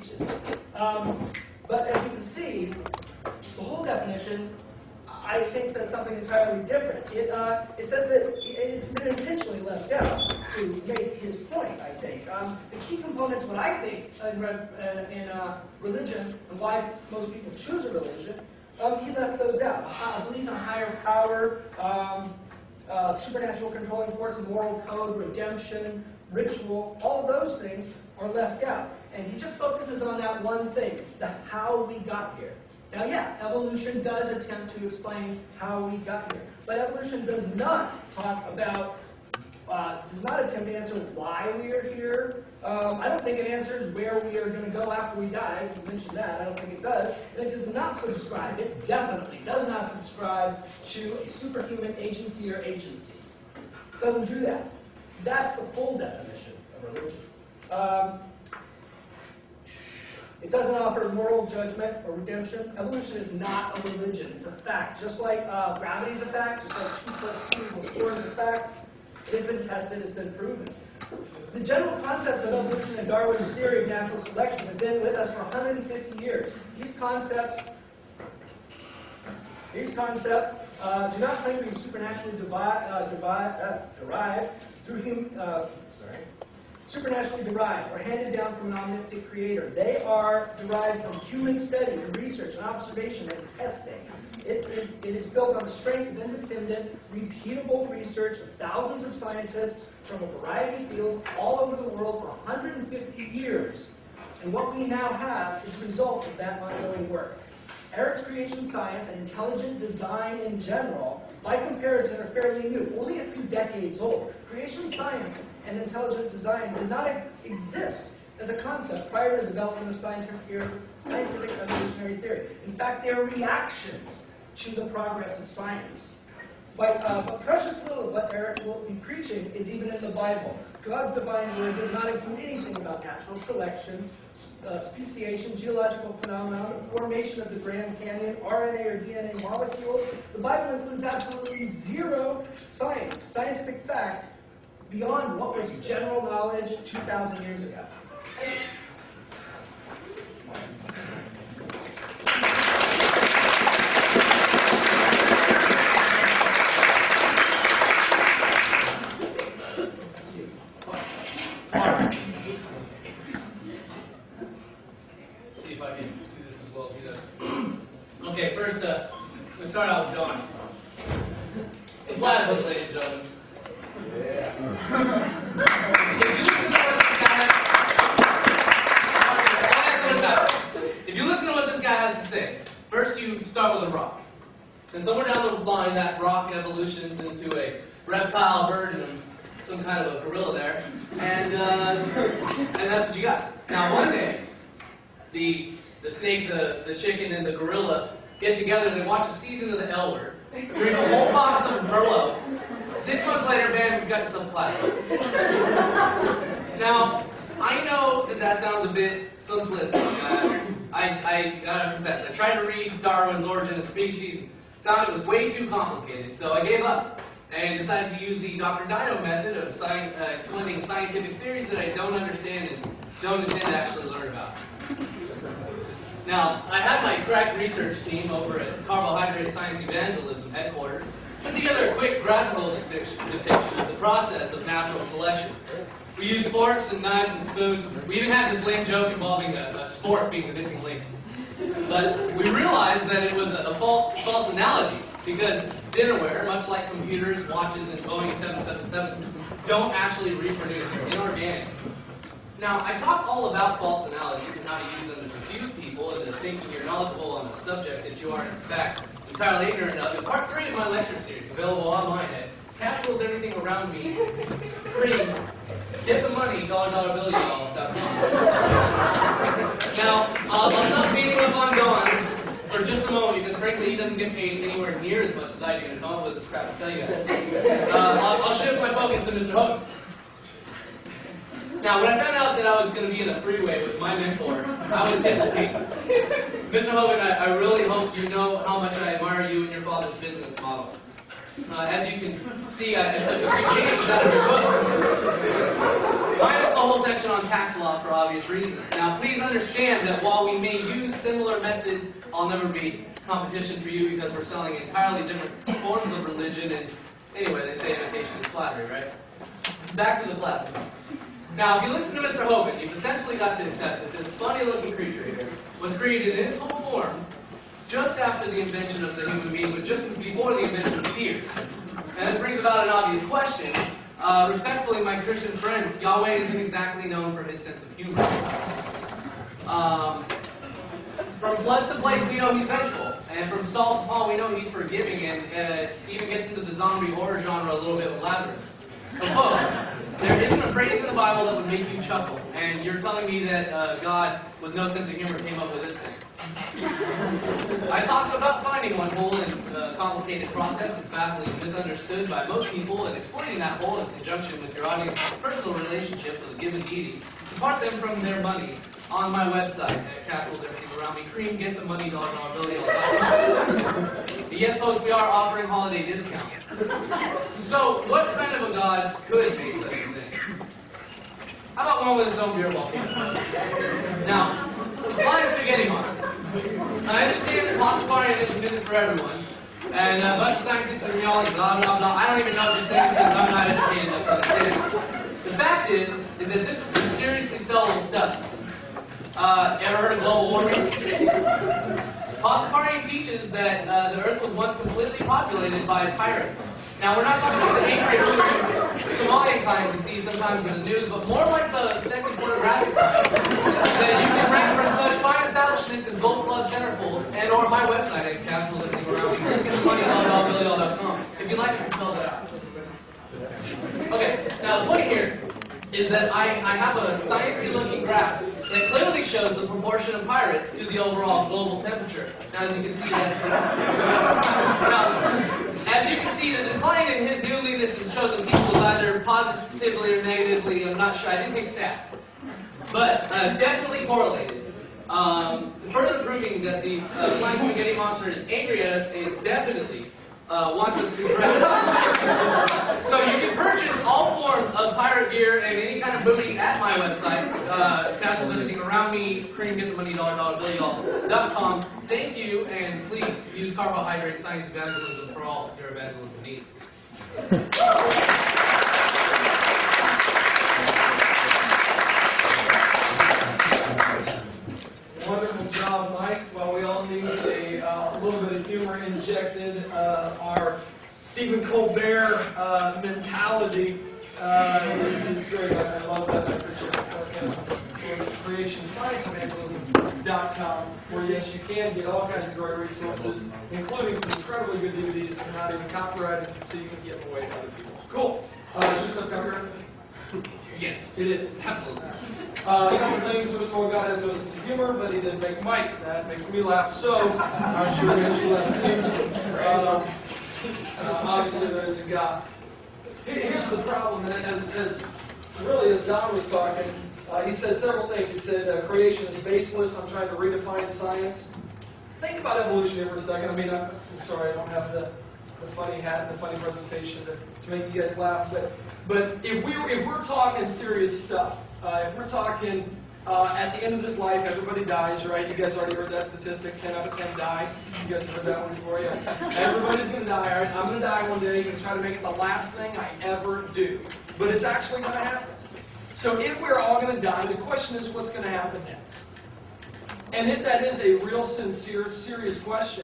teaches. But as you can see, the whole definition, I think, says something entirely different. It says that it's been intentionally left out to make his point, I think. The key components, what I think, in religion, and why most people choose a religion, he left those out. A belief in a higher power, supernatural controlling force, moral code, redemption, ritual, all of those things are left out. And he just focuses on that one thing, the how we got here. Now, yeah, evolution does attempt to explain how we got here, but evolution does not talk about, does not attempt to answer why we are here. I don't think it answers where we are going to go after we die. You mentioned that. I don't think it does. And it does not subscribe, it definitely does not subscribe to a superhuman agency or agencies. It doesn't do that. That's the full definition of religion. It doesn't offer moral judgment or redemption. Evolution is not a religion. It's a fact. Just like gravity is a fact, just like 2 plus 2 equals 4 is a fact, it has been tested, it's been proven. The general concepts of evolution and Darwin's theory of natural selection have been with us for 150 years. These concepts do not claim to be supernaturally supernaturally derived or handed down from an omnipotent creator. They are derived from human study and research and observation and testing. It is built on the strength of independent, repeatable research of thousands of scientists from a variety of fields all over the world for 150 years. And what we now have is a result of that ongoing work. Eric's creation science and intelligent design in general, by comparison, are fairly new, only a few decades old. Creation science and intelligent design did not exist as a concept prior to the development of scientific evolutionary theory. In fact, they are reactions to the progress of science. But precious little of what Eric will be preaching is even in the Bible. God's divine word does not include anything about natural selection, speciation, geological phenomena, the formation of the Grand Canyon, RNA or DNA molecules. The Bible includes absolutely zero science, scientific fact, beyond what was general knowledge 2,000 years ago. See if I can do this as well as he does. Okay, first, we'll start out with John. A platypus, ladies and gentlemen. Yeah. If you listen to what this guy has to say, first you start with a rock. Then somewhere down the line, that rock evolutions into a reptile, bird, and some kind of a gorilla there, and that's what you got. Now one day, the snake, the chicken, and the gorilla get together and they watch a season of the L Word, drink a whole box of Merlot. 6 months later, man, we've got yourself a platypus. Now, I know that sounds a bit simplistic. I gotta confess, I tried to read Darwin's Origin of Species, found it was way too complicated, so I gave up and decided to use the Dr. Dino method of explaining scientific theories that I don't understand and don't intend to actually learn about. Now, I had my crack research team over at Carbohydrate Science Evangelism headquarters put together a quick graphical depiction of the process of natural selection. We used forks and knives and spoons. We even had this lame joke involving a sport being the missing link. But we realized that it was a false analogy because dinnerware, much like computers, watches, and Boeing 777s, don't actually reproduce. They're inorganic. Now, I talk all about false analogies and how to use them to confuse people into thinking you're knowledgeable on a subject that you are, in fact, entirely ignorant of in part 3 of my lecture series, available online at Capitals Everything Around Me, free. Get the money, $.com. Now, I'll stop beating up on Don for just a moment because, frankly, he doesn't get paid anywhere near as much as I do to come up with this crap to tell you guys. I'll shift my focus to Mr. Hovind. Now, when I found out that I was going to be in a freeway with my mentor, I was tickled pink. Mr. Hovind, I really hope you know how much I admire you and your father's business model. As you can see, I took a few pages out of your book. Minus the whole section on tax law for obvious reasons. Now, please understand that while we may use similar methods, I'll never be competition for you because we're selling entirely different forms of religion. And anyway, they say imitation is flattery, right? Back to the platform. Now, if you listen to Mr. Hovind, you've essentially got to accept that this funny-looking creature here was created in its whole form just after the invention of the human being, but just before the invention of fear. And this brings about an obvious question. Respectfully, my Christian friends, Yahweh isn't exactly known for his sense of humor. From floods to plagues, we know he's vengeful. And from Saul to Paul, we know he's forgiving, and even gets into the zombie horror genre a little bit with Lazarus. So folks, there isn't a phrase in the Bible that would make you chuckle. And you're telling me that God, with no sense of humor, came up with this thing. I talked about finding one hole in a complicated process that's vastly misunderstood by most people, and exploiting that hole in conjunction with your audience's personal relationship with a given deity to part them from their money on my website at capitals everything around me. Cream, get the money, dollar bill. Yes, folks, we are offering holiday discounts. So, what kind of a God could make such a thing? How about one with its own beer volcano? Now, flying spaghetti monster. I understand that Pastafarianism isn't for everyone, and a bunch of scientists are all like blah blah blah. I don't even know what they're saying because I'm not educated enough to understand it. The fact is that this is some seriously sellable stuff. Ever heard of global warming? Pastafarian teaches that the Earth was once completely populated by pirates. Now, we're not talking about the angry Somalian kinds you see sometimes in the news, but more like the sexy pornographic kind that you can rent from such fine establishments as Gold Club centerfolds and or my website at capitalism.com. If you like, you can spell that out. Okay, now the point here is that I have a sciencey-looking graph that clearly shows the proportion of pirates to the overall global temperature. Now, as you can see, the decline in his newliness is chosen people either positively or negatively. I'm not sure. I didn't take stats, but it's definitely correlated. Further proving that the flying spaghetti monster is angry at us and definitely wants us to dress up. So you can purchase all forms of pirate gear and any kind of booty at my website, Castles Everything Around Me, Cream, Get the Money, $.com. Thank you, and please use carbohydrate science evangelism for all your evangelism needs. Wonderful job, Mike. Well, we all need a little bit of humor injected. Our Stephen Colbert mentality is great. I love that. I appreciate the sarcasm. CreationScienceEvangelism.com, where yes, you can get all kinds of great resources, including some incredibly good DVDs that are not even copyrighted, so you can get them away to other people. Cool. Just a copyrighted? Yes, it is. Absolutely. A couple things. First of all, God has no sense of humor, but he didn't make Mike. That makes me laugh. So, I'm sure that you laugh too. Obviously, there is a God. Here's the problem, and as Don was talking, he said several things. He said creation is baseless. I'm trying to redefine science. Think about evolution here for a second. I mean, I'm sorry, I don't have the funny hat and the funny presentation to make you guys laugh. But if we're talking serious stuff, if we're talking at the end of this life, everybody dies, right? You guys already heard that statistic, 10 out of 10 die. You guys heard that one before? Yeah. Everybody's going to die, all right? I'm going to die one day. I'm going to try to make it the last thing I ever do. But it's actually going to happen. So if we're all going to die, the question is what's going to happen next? And if that is a real sincere, serious question,